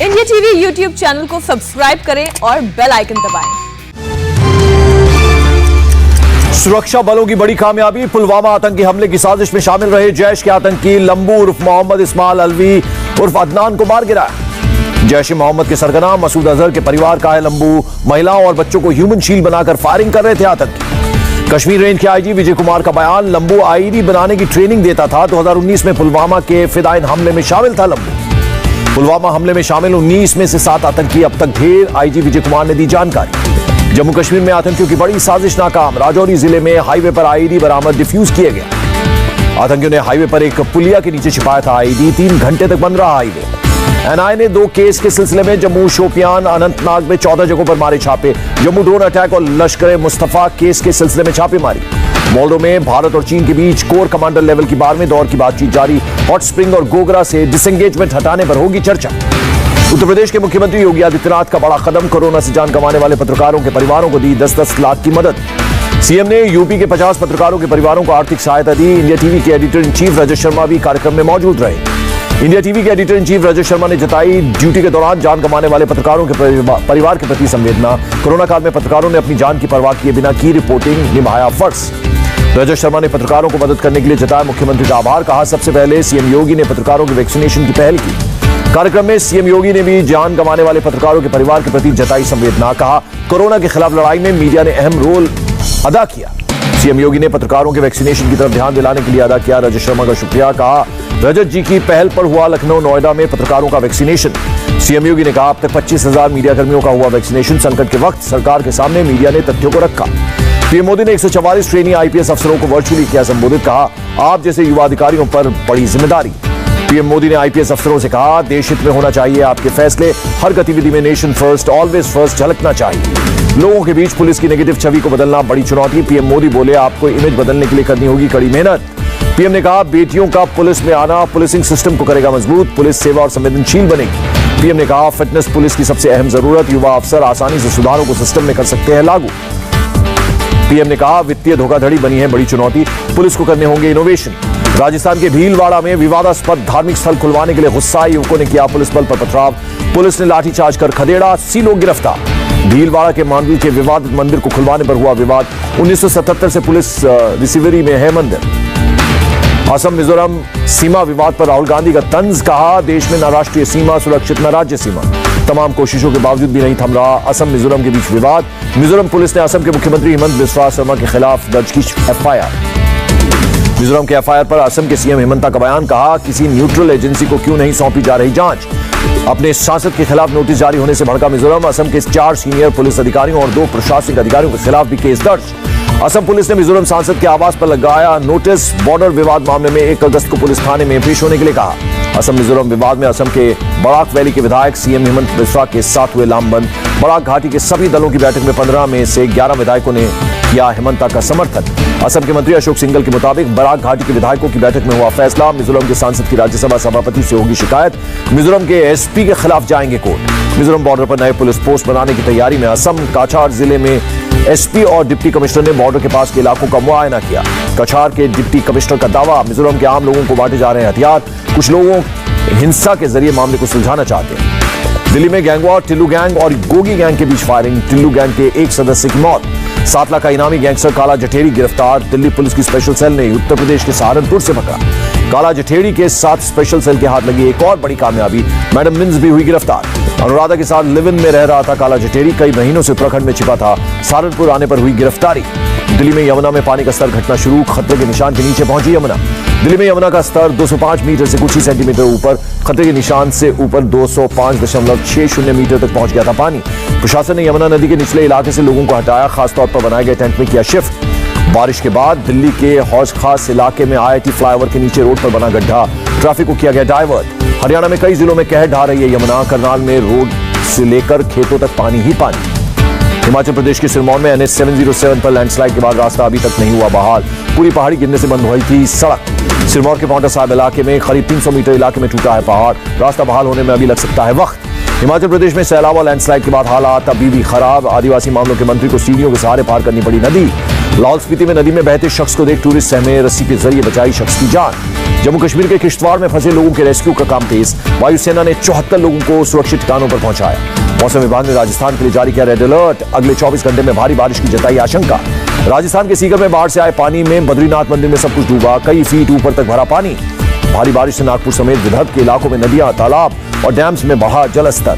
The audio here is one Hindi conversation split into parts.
इंडिया टीवी यूट्यूब चैनल को सब्सक्राइब करें और बेल आइकन दबाएं। सुरक्षा बलों की बड़ी कामयाबी। पुलवामा आतंकी हमले की साजिश में शामिल रहे जैश के आतंकी लंबू उर्फ मोहम्मद इस्माइल अलवी उर्फ अदनान को मार गिराया। जैश मोहम्मद के सरगना मसूद अजहर के परिवार का है लंबू। महिलाओं और बच्चों को ह्यूमन शील्ड बनाकर फायरिंग कर रहे थे आतंकी। कश्मीर रेंज के आईजी विजय कुमार का बयान, लंबू आईडी बनाने की ट्रेनिंग देता था। 2019 में पुलवामा के फिदायन हमले में शामिल था लंबू। पुलवामा हमले में शामिल 19 में से 7 आतंकी अब तक ढेर। आईजी विजय कुमार ने दी जानकारी। जम्मू कश्मीर में आतंकियों की बड़ी साजिश नाकाम। राजौरी जिले में हाईवे पर आईडी बरामद, डिफ्यूज किया गया। आतंकियों ने हाईवे पर एक पुलिया के नीचे छिपाया था आईडी। 3 घंटे तक बंद रहा हाईवे। एनआईए ने 2 केस के सिलसिले में जम्मू, शोपियान, अनंतनाग में 14 जगहों पर मारे छापे। जम्मू ड्रोन अटैक और लश्कर मुस्तफा केस के सिलसिले में छापे मारी। मोल्डो में भारत और चीन के बीच कोर कमांडर लेवल की 12वें दौर की बातचीत जारी। हॉट स्प्रिंग और गोगरा से डिसएंगेजमेंट हटाने पर होगी चर्चा। उत्तर प्रदेश के मुख्यमंत्री योगी आदित्यनाथ का बड़ा कदम, कोरोना से जान गंवाने वाले पत्रकारों के परिवारों को दी 10-10 लाख की मदद। सीएम ने यूपी के 50 पत्रकारों के परिवारों को आर्थिक सहायता दी। इंडिया टीवी के editor in chief Rajat Sharma भी कार्यक्रम में मौजूद रहे। इंडिया टीवी के editor in chief Rajat Sharma ने जताई ड्यूटी के दौरान जान गंवाने वाले पत्रकारों के परिवार के प्रति संवेदना। कोरोना काल में पत्रकारों ने अपनी जान की परवाह किए बिना की रिपोर्टिंग, निभाया फर्ज। रजत शर्मा ने पत्रकारों को मदद करने के लिए जताया मुख्यमंत्री का आभार। कहा, सबसे पहले सीएम योगी ने पत्रकारों की वैक्सीनेशन की पहल की। कार्यक्रम में सीएम योगी ने भी जान गंवाने वाले पत्रकारों के परिवार के प्रति जताई संवेदना। कहा, कोरोना के खिलाफ लड़ाई में मीडिया ने अहम रोल अदा किया। सीएम योगी ने पत्रकारों के वैक्सीनेशन की तरफ ध्यान दिलाने के लिए अदा किया रजत शर्मा का शुक्रिया। कहा, रजत जी की पहल पर हुआ लखनऊ, नोएडा में पत्रकारों का वैक्सीनेशन। सीएम योगी ने कहा, अब तक 25,000 मीडिया कर्मियों का हुआ वैक्सीनेशन। संकट के वक्त सरकार के सामने मीडिया ने तथ्यों को रखा। पीएम मोदी ने 144 ट्रेनी आईपीएस अफसरों को वर्चुअली किया संबोधित। कहा, आप जैसे युवा अधिकारियों पर बड़ी जिम्मेदारी। पीएम मोदी ने आईपीएस अफसरों से कहा, देश हित में होना चाहिए आपके फैसले। हर गतिविधि में नेशन फर्स्ट, ऑलवेज फर्स्ट झलकना चाहिए। लोगों के बीच पुलिस की नेगेटिव छवि को बदलना बड़ी चुनौती। पीएम मोदी बोले, आपको इमेज बदलने के लिए करनी होगी कड़ी मेहनत। पीएम ने कहा, बेटियों का पुलिस में आना पुलिसिंग सिस्टम को करेगा मजबूत। पुलिस सेवा और संवेदनशील बनेगी। पीएम ने कहा, फिटनेस पुलिस की सबसे अहम जरूरत। युवा अफसर आसानी से सुधारों को सिस्टम में कर सकते हैं लागू। पीएम ने कहा, वित्तीय धोखाधड़ी बनी है बड़ी चुनौती। पुलिस को करने होंगे इनोवेशन। राजस्थान के भीलवाड़ा में विवादास्पद धार्मिक स्थल खुलवाने के लिए गुस्साए युवकों ने किया पुलिस बल पर पथराव। पुलिस ने लाठीचार्ज कर खदेड़ा, 80 लोग गिरफ्तार। भीलवाड़ा के मांडवी के विवादित मंदिर को खुलवाने पर हुआ विवाद। 1977 से पुलिस रिसीवरी में है मंदिर। असम मिजोरम सीमा विवाद पर राहुल गांधी का तंज। कहा, देश में न राष्ट्रीय सीमा सुरक्षित, न राज्य सीमा। तमाम कोशिशों के बावजूद भी नहीं थम रहा असम मिजोरम के बीच विवाद। मिजोरम पुलिस ने असम के मुख्यमंत्री हेमंत बिस्वा शर्मा के खिलाफ दर्ज की एफआईआर। मिजोरम के एफआईआर पर असम के सीएम हेमंता का बयान। कहा, किसी न्यूट्रल एजेंसी को क्यों नहीं सौंपी जा रही जांच। अपने सांसद के खिलाफ नोटिस जारी होने से भड़का मिजोरम। असम के 4 सीनियर पुलिस अधिकारियों और 2 प्रशासनिक अधिकारियों के खिलाफ भी केस दर्ज। असम पुलिस ने मिजोरम सांसद के आवास पर लगाया नोटिस। बॉर्डर विवाद मामले में 1 अगस्त को पुलिस थाने में पेश होने के लिए कहा। असम मिजोरम विवाद में असम के बराक वैली के विधायक सीएम हेमंत बिस्वा के साथ हुए लामबंद। बराक घाटी के सभी दलों की बैठक में 15 में से 11 विधायकों ने किया हेमंता का समर्थन। असम के मंत्री अशोक सिंघल के मुताबिक बराक घाटी के विधायकों की बैठक में हुआ फैसला। मिजोरम के सांसद की राज्यसभा सभापति से होगी शिकायत। मिजोरम के एसपी के खिलाफ जाएंगे कोर्ट। मिजोरम बॉर्डर पर नए पुलिस पोस्ट बनाने की तैयारी में असम। काछार जिले में एसपी और डिप्टी कमिश्नर ने बॉर्डर के पास के इलाकों का मुआयना किया। कछार के डिप्टी कमिश्नर का दावा, मिजोरम के आम लोगों को बांटे जा रहे हैं हथियार। कुछ लोगों हिंसा के जरिए मामले को सुलझाना चाहते हैं। दिल्ली में गैंगवॉर, टिल्लू गैंग और गोगी गैंग के बीच फायरिंग। टिल्लू गैंग के एक सदस्य की मौत। 7 लाख का इनामी गैंगस्टर काला जठेरी गिरफ्तार। दिल्ली पुलिस की स्पेशल सेल ने उत्तर प्रदेश के सहारनपुर से पकड़ा। काला जठेरी के साथ स्पेशल सेल के हाथ लगी एक और बड़ी कामयाबी, मैडम मिन्स भी हुई गिरफ्तार। अनुराधा के साथ लिव इन में रह रहा था काला जठेरी। कई महीनों से उत्तराखंड में छिपा था। सहारनपुर आने पर हुई गिरफ्तारी। दिल्ली में यमुना में पानी का स्तर घटना शुरू। खतरे के निशान के नीचे पहुंची यमुना। दिल्ली में यमुना का स्तर 205 मीटर से कुछ ही सेंटीमीटर ऊपर, खतरे के निशान से ऊपर 205.60 मीटर तक पहुंच गया था पानी। प्रशासन ने यमुना नदी के निचले इलाके से लोगों को हटाया। खासतौर पर बनाए गए टेंट में किया शिफ्ट। बारिश के बाद दिल्ली के हौज खास इलाके में आईआईटी फ्लाईओवर के नीचे रोड पर बना गड्ढा, ट्रैफिक को किया गया डाइवर्ट। हरियाणा में कई जिलों में कहर ढा रही है यमुना। करनाल में रोड से लेकर खेतों तक पानी ही पानी। हिमाचल प्रदेश के सिरमौर में NH 707 पर लैंडस्लाइड के बाद रास्ता अभी तक नहीं हुआ बहाल। पूरी पहाड़ी गिरने से बंद हुई थी सड़क। सिरमौर के पांवटा साहिब इलाके में करीब 300 मीटर इलाके में टूटा है पहाड़। रास्ता बहाल होने में अभी लग सकता है वक्त। हिमाचल प्रदेश में सैलाब और लैंडस्लाइड के बाद हालात अभी भी खराब। आदिवासी मामलों के मंत्री को सीढ़ियों के सहारे पार करनी पड़ी नदी। लाहौल स्पीति में नदी में बहते शख्स को देख टूरिस्ट सहमे, रस्सी के जरिए बचाई शख्स की जान। जम्मू कश्मीर के किश्तवाड़ में फंसे लोगों के रेस्क्यू का काम तेज। वायुसेना ने 74 लोगों को सुरक्षित ठिकानों पर पहुंचाया। मौसम विभाग ने राजस्थान के लिए जारी किया रेड अलर्ट। अगले 24 घंटे में भारी बारिश की जताई आशंका। राजस्थान के सीकर में बाढ़ से आए पानी में बद्रीनाथ मंदिर में सब कुछ डूबा। कई फीट ऊपर तक भरा पानी। भारी बारिश से नागपुर समेत विदर्भ के इलाकों में नदियां, तालाब और डैम्स में बढ़ा जलस्तर।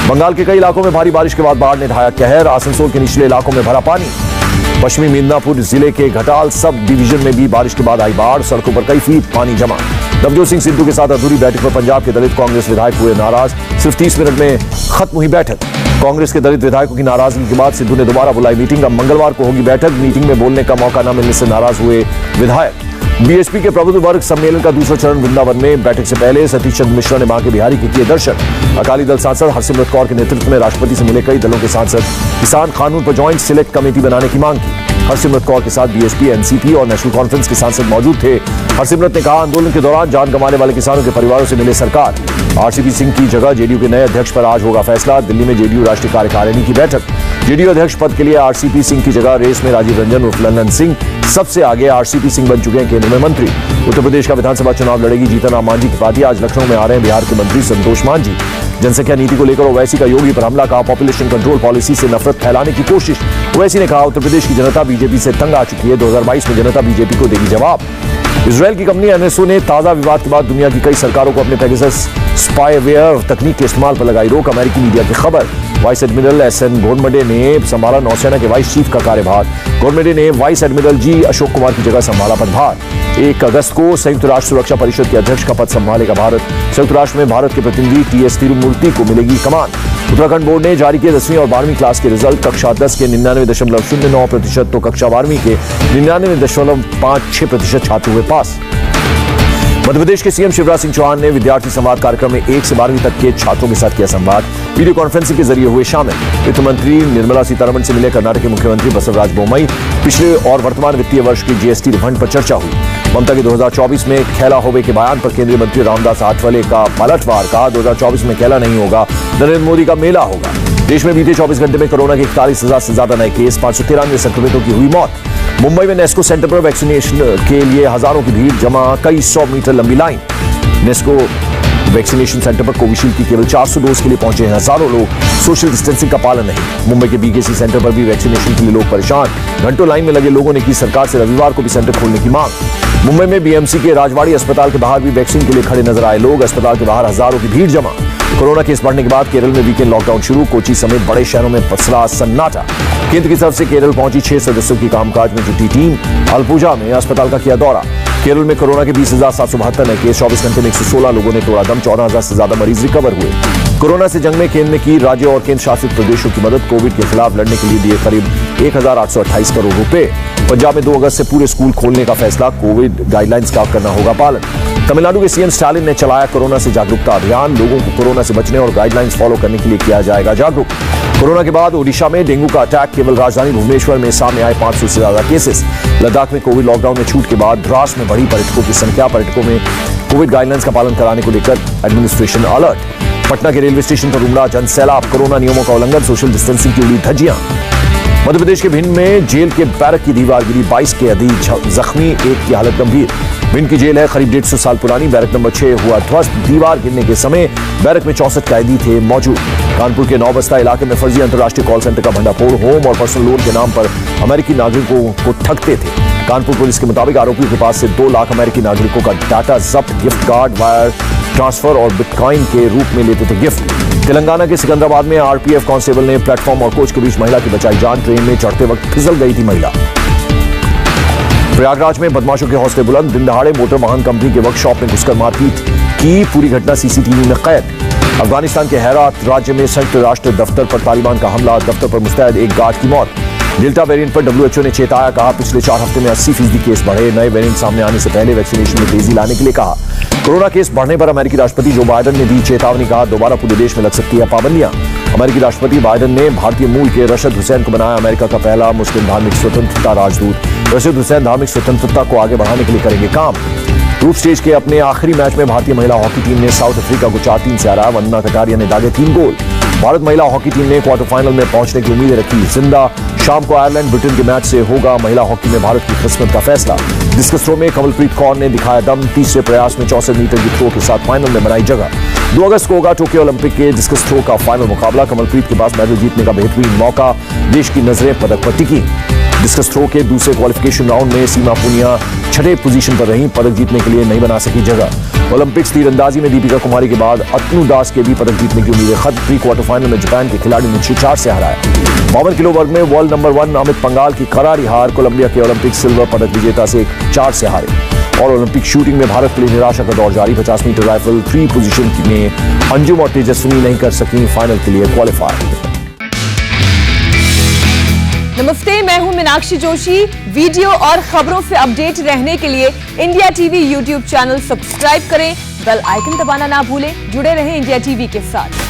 बंगाल के कई इलाकों में भारी बारिश के बाद बाढ़ ने ढाया कहर। आसनसोल के निचले इलाकों में भरा पानी। पश्चिमी मिदनापुर जिले के घटाल सब डिवीजन में भी बारिश के बाद आई बाढ़। सड़कों पर कई फीट पानी जमा। नवजोत सिंह सिद्धू के साथ अधूरी बैठक पर पंजाब के दलित कांग्रेस विधायक हुए नाराज। सिर्फ 30 मिनट में खत्म हुई बैठक। कांग्रेस के दलित विधायकों की नाराजगी के बाद सिद्धू ने दोबारा बुलाई मीटिंग। अब मंगलवार को होगी बैठक। मीटिंग में बोलने का मौका न मिलने से नाराज हुए विधायक। बीएसपी के प्रबुद्ध वर्ग सम्मेलन का दूसरा चरण वृंदावन में। बैठक से पहले सतीश चंद्र मिश्रा ने बांके बिहारी के किए दर्शन। अकाली दल सांसद हरसिमरत कौर के नेतृत्व में राष्ट्रपति से मिले कई दलों के सांसद। किसान कानून पर ज्वाइंट सिलेक्ट कमेटी बनाने की मांग की। हरसिमरत कौर के साथ बीएसपी, एनसीपी और नेशनल कॉन्फ्रेंस के सांसद मौजूद थे। हरसिमरत ने कहा, आंदोलन के दौरान जान गंवाने वाले किसानों के परिवारों से मिले सरकार। आरसीपी सिंह की जगह जेडीयू के नए अध्यक्ष पर आज होगा फैसला। दिल्ली में जेडीयू राष्ट्रीय कार्यकारिणी की बैठक। जेडीयू अध्यक्ष पद के लिए आरसीपी सिंह की जगह रेस में राजीव रंजन उर्फ ललन सिंह। सबसे आगे आरसीपी सिंह बन चुके हैं केंद्र में मंत्री। उत्तर प्रदेश का विधानसभा चुनाव लड़ेगी जीतन राम मांझी की पार्टी। आज लखनऊ में आ रहे हैं बिहार के मंत्री संतोष मांझी। जनसंख्या नीति को लेकर ओवैसी का योगी पर हमला। कहा, पॉपुलेशन कंट्रोल पॉलिसी से नफरत फैलाने की कोशिश। ओवैसी ने कहा, उत्तर प्रदेश की जनता बीजेपी से तंग आ चुकी है। 2022 में जनता बीजेपी को देगी जवाब। इजरायल की कंपनी एनएसओ ने ताजा विवाद के बाद दुनिया की कई सरकारों को अपने पेगासस स्पाईवेयर तकनीक के इस्तेमाल पर लगाई रोक। अमेरिकी मीडिया की खबर। वाइस एडमिरल एसएन घोरमडे ने संभाला नौसेना के वाइस चीफ का कार्यभार। घोरमडे ने vice admiral G Ashok Kumar की जगह संभाला पदभार। 1 अगस्त को संयुक्त राष्ट्र सुरक्षा परिषद के अध्यक्ष का पद संभालेगा भारत। संयुक्त राष्ट्र में भारत के प्रतिनिधि टीएस तिरुमूर्ति को मिलेगी कमान। उत्तराखंड बोर्ड ने जारी किए 10वीं और 12वीं क्लास के रिजल्ट। कक्षा 10 के 99.09% तो कक्षा 12वीं के 99.56% छात्र हुए पास। मध्य प्रदेश के सीएम शिवराज सिंह चौहान ने विद्यार्थी संवाद कार्यक्रम में 1 से 12वीं तक के छात्रों के साथ किया संवाद। वीडियो कॉन्फ्रेंसिंग के जरिए हुए शामिल। वित्त मंत्री निर्मला सीतारमण से मिले कर्नाटक के मुख्यमंत्री बसवराज बोम्मई। पिछले और वर्तमान वित्तीय वर्ष की जीएसटी रिफंड पर चर्चा हुई। ममता के 2024 में खेला होवे के बयान पर केंद्रीय मंत्री रामदास आठवले का पलटवार। कहा, 2024 में खेला नहीं होगा, नरेंद्र मोदी का मेला होगा। देश में बीते 24 घंटे में कोरोना के 41,000 से ज्यादा नए केस। 593 संक्रमितों की हुई मौत। मुंबई में नेस्को सेंटर पर वैक्सीनेशन के लिए हजारों की भीड़ जमा। कई 100 मीटर लंबी लाइन। नेस्को वैक्सीनेशन सेंटर पर कोविशील्ड की केवल 400 डोज के लिए पहुंचे हैं हजारों लोग। सोशल डिस्टेंसिंग का पालन नहीं। मुंबई के बीकेसी सेंटर पर भी वैक्सीनेशन के लिए लोग परेशान। घंटों लाइन में लगे लोगों ने की सरकार से रविवार को भी सेंटर खोलने की मांग। मुंबई में बीएमसी के राजवाड़ी अस्पताल के बाहर भी वैक्सीन के लिए खड़े नजर आए लोग। अस्पताल के बाहर हजारों की भीड़ जमा। कोरोना केस बढ़ने के बाद केरल में वीकेंड लॉकडाउन शुरू। कोची समेत बड़े शहरों में पसरा सन्नाटा। केंद्र की तरफ से केरल पहुंची 6 सदस्यों की कामकाज में जुटी टीम। अलपुजा में अस्पताल का किया दौरा। केरल में कोरोना के 20,772 नए केस। 24 घंटे में 116 लोगों ने तोड़ा दम। 14,000 से ज्यादा मरीज रिकवर हुए। कोरोना से जंग में केंद्र ने की राज्य और केंद्र शासित प्रदेशों की मदद। कोविड के खिलाफ लड़ने के लिए दिए करीब 1,828 करोड़ रुपए। पंजाब में 2 अगस्त से पूरे स्कूल खोलने का फैसला। कोविड गाइडलाइंस का करना होगा पालन। तमिलनाडु के सीएम स्टालिन ने चलाया कोरोना से जागरूकता अभियान। लोगों को कोरोना से बचने और गाइडलाइंस फॉलो करने के लिए किया जाएगा जागरूक। कोरोना के बाद ओडिशा में डेंगू का अटैक। केवल राजधानी भुवनेश्वर में सामने आए 500 से ज्यादा केसेस। लद्दाख में कोविड लॉकडाउन में छूट के बाद द्रास में बढ़ी पर्यटकों की संख्या। पर्यटकों में कोविड गाइडलाइंस का पालन कराने को लेकर एडमिनिस्ट्रेशन अलर्ट। पटना के रेलवे स्टेशन पर उमड़ा जन सैलाब। कोरोना नियमों का उल्लंघन। सोशल डिस्टेंसिंग की उड़ी धज्जियां। मध्य प्रदेश के भिंड में जेल के बैरक की दीवार गिरी। 22 कैदी जख्मी, 1 की हालत गंभीर। भिंड की जेल है करीब 150 साल पुरानी। बैरक नंबर 6 हुआ ध्वस्त। दीवार गिरने के समय बैरक में 64 कैदी थे मौजूद। कानपुर के नौबस्ता इलाके में फर्जी अंतर्राष्ट्रीय कॉल सेंटर का भंडाफोड़। होम और पर्सनल लोन के नाम पर अमेरिकी नागरिकों को ठगते थे। कानपुर पुलिस के मुताबिक आरोपियों के पास से 2 लाख अमेरिकी नागरिकों का डाटा जब्त। गिफ्ट कार्ड, वायर ट्रांसफर और बिटकॉइन के रूप में लेते थे गिफ्ट। तेलंगाना के सिकंदराबाद में आरपीएफ कांस्टेबल ने प्लेटफॉर्म और कोच के बीच महिला की बचाई जान। ट्रेन में चढ़ते वक्त फिसल गई थी महिला। प्रयागराज में बदमाशों के हौसले बुलंद। दिन दहाड़े मोटर वाहन कंपनी के वर्कशॉप में घुसकर मारपीट की। पूरी घटना सीसीटीवी में कैद। अफगानिस्तान के हेरात राज्य में संयुक्त राष्ट्र दफ्तर पर तालिबान का हमला। दफ्तर पर मुस्तैद एक गार्ड की मौत। डेल्टा वेरिएंट पर डब्ल्यूएचओ ने चेताया। कहा, पिछले 4 हफ्ते में 80% केस बढ़े। नए वेरिएंट सामने आने से पहले वैक्सीनेशन में तेजी लाने के लिए कहा। कोरोना केस बढ़ने पर अमेरिकी राष्ट्रपति जो बाइडेन ने दी चेतावनी। कहा, दोबारा पूरे देश में लग सकती है पाबंदियां। अमेरिकी राष्ट्रपति बाइडेन ने भारतीय मूल के रशद हुसैन को बनाया अमेरिका का पहला मुस्लिम धार्मिक स्वतंत्रता राजदूत। रशद हुसैन धार्मिक स्वतंत्रता को आगे बढ़ाने के लिए करेंगे काम। ग्रुप स्टेज के अपने आखिरी मैच में भारतीय महिला हॉकी टीम ने साउथ अफ्रीका को 4-3 से हराया। वंदना कटारिया ने दागे 3 गोल। भारत महिला हॉकी टीम ने क्वार्टर फाइनल में पहुंचने की उम्मीदें रखी जिंदा। शाम को आयरलैंड ब्रिटेन के मैच से होगा महिला हॉकी में भारत की किस्मत का फैसला। डिस्कस थ्रो में कमलप्रीत कौर ने दिखाया दम। तीसरे प्रयास में 64 मीटर की थ्रो के साथ फाइनल में बनाई जगह। 2 अगस्त को होगा टोक्यो ओलंपिक के डिस्कस थ्रो का फाइनल मुकाबला। कमलप्रीत के पास मेडल जीतने का बेहतरीन मौका। देश की नजरें पदक पर टिकी। डिस्कस थ्रो के दूसरे क्वालिफिकेशन राउंड में सीमा पुनिया 6ठे पोजीशन पर रहीं। पदक जीतने के लिए नहीं बना सकी जगह। ओलंपिक्स तीरंदाजी में दीपिका कुमारी के बाद अतनु दास के भी पदक जीतने की उम्मीदें खत्म। प्री क्वार्टर फाइनल में जापान के खिलाड़ी ने 6-4 से हराया। 52 किलो वर्ग में वर्ल्ड नंबर 1 अमित पंगाल की करारी हार। कोलंबिया के ओलंपिक सिल्वर पदक विजेता से 4 से हारे। और ओलंपिक शूटिंग में भारत के लिए निराशा का दौर जारी। 50 मीटर राइफल 3 पोजीशन में अंजुम और तेजस्विनी नहीं कर सकी फाइनल के लिए क्वालिफाई। नमस्ते, मैं हूं मीनाक्षी जोशी। वीडियो और खबरों से अपडेट रहने के लिए India TV YouTube channel subscribe करें, बेल आइकन दबाना ना भूलें। जुड़े रहें इंडिया टीवी के साथ।